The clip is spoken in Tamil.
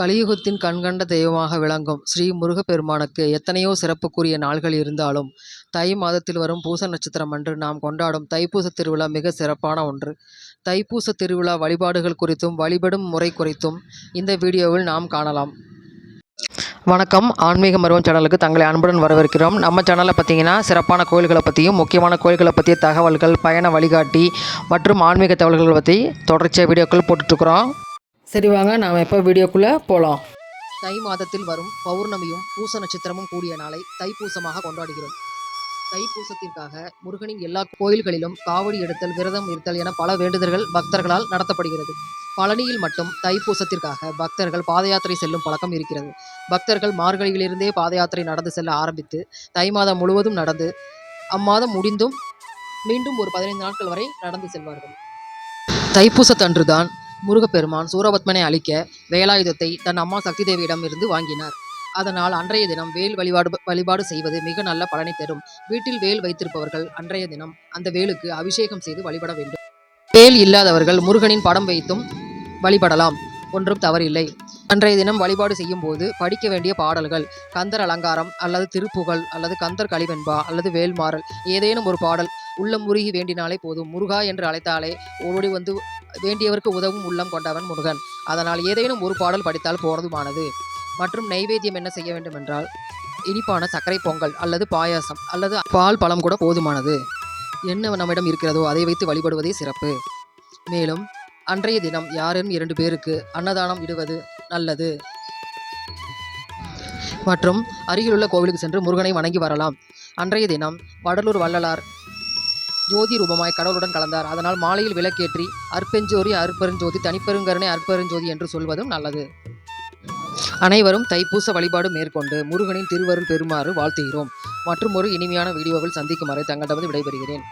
கலியுகத்தின் கண்கண்ட தெய்வமாக விளங்கும் ஸ்ரீ முருகப்பெருமானுக்கு எத்தனையோ சிறப்புக்குரிய நாள்கள் இருந்தாலும் தை மாதத்தில் வரும் பூச நட்சத்திரம் அன்று நாம் கொண்டாடும் தைப்பூச திருவிழா மிக சிறப்பான ஒன்று. தைப்பூச திருவிழா வழிபாடுகள் குறித்தும் வழிபடும் முறை குறித்தும் இந்த வீடியோவில் நாம் காணலாம். வணக்கம், ஆன்மீக மருவம் சேனலுக்கு தங்களை அன்புடன் வரவேற்கிறோம். நம்ம சேனலில் பார்த்தீங்கன்னா சிறப்பான கோயில்களை பற்றியும் முக்கியமான கோயில்களை பற்றிய தகவல்கள், பயண வழிகாட்டி மற்றும் ஆன்மீக தகவல்களை பற்றி தொடர்ச்சியாக வீடியோக்கள் போட்டுட்ருக்குறோம். சரி வாங்க, நாம் எப்போ வீடியோக்குள்ளே போகலாம். தை மாதத்தில் வரும் பௌர்ணமியும் பூச நட்சத்திரமும் கூடிய நாளை தைப்பூசமாக கொண்டாடுகிறோம். தைப்பூசத்திற்காக முருகனின் எல்லா கோயில்களிலும் காவடி எடுத்தல், விரதம் இருத்தல் என பல வேண்டுதல்கள் பக்தர்களால் நடத்தப்படுகிறது. பழனியில் மட்டும் தைப்பூசத்திற்காக பக்தர்கள் பாத யாத்திரை செல்லும் பழக்கம் இருக்கிறது. பக்தர்கள் மார்கழியிலிருந்தே பாத யாத்திரை நடந்து செல்ல ஆரம்பித்து தை மாதம் முழுவதும் நடந்து அம்மாதம் முடிந்தும் மீண்டும் ஒரு 15 நாட்கள் வரை நடந்து செல்வார்கள். தைப்பூசத்தன்றுதான் முருகப்பெருமான் சூரபத்மனை அழிக்க வேலாயுதத்தை தன் அம்மா சக்தி தேவியிடம் இருந்து வாங்கினார். அதனால் அன்றைய தினம் வேல் வழிபாடு செய்வது மிக நல்ல பலனை தரும். வீட்டில் வேல் வைத்திருப்பவர்கள் அன்றைய தினம் அந்த வேலுக்கு அபிஷேகம் செய்து வழிபட வேண்டும். வேல் இல்லாதவர்கள் முருகனின் படம் வைத்தும் வழிபடலாம், ஒன்றும் தவறில்லை. அன்றைய தினம் வழிபாடு செய்யும் போது படிக்க வேண்டிய பாடல்கள் கந்தர் அலங்காரம் அல்லது திருப்புகழ் அல்லது கந்தர் கலிவெண்பா அல்லது வேல்மாறல் ஏதேனும் ஒரு பாடல் உள்ளம் முருகி வேண்டினாலே போதும். முருகா என்று அழைத்தாலே ஓடி வந்து வேண்டியவருக்கு உதவும் உள்ளம் கொண்டவன் முருகன். அதனால் ஏதேனும் ஒரு பாடல் படித்தால் போதுமானது. மற்றும் நைவேத்தியம் என்ன செய்ய வேண்டும் என்றால் இனிப்பான சர்க்கரை பொங்கல் அல்லது பாயாசம் அல்லது பால் பழம் கூட போதுமானது. என்ன நம்மிடம் இருக்கிறதோ அதை வைத்து வழிபடுவதே சிறப்பு. மேலும் அன்றைய தினம் யாரும் 2 பேருக்கு அன்னதானம் இடுவது நல்லது. மற்றும் அருகிலுள்ள கோவிலுக்கு சென்று முருகனை வணங்கி வரலாம். அன்றைய தினம் வடலூர் வள்ளலார் ஜோதி ரூபமாய் கடவுளுடன் கலந்தார். அதனால் மாலையில் விளக்கேற்றி அற்பெஞ்சோதி அற்பெருஞ்சோதி தனிப்பெருங்கருணை அற்பெருஞ்சோதி என்று சொல்வதும் நல்லது. அனைவரும் தைப்பூச வழிபாடு மேற்கொண்டு முருகனின் திருவருள் பெறுமாறு வாழ்த்துகிறோம். மற்றும் ஒரு இனிமையான வீடியோவில் சந்திக்கும் வரை தங்களிடமிருந்து விடைபெறுகிறேன்.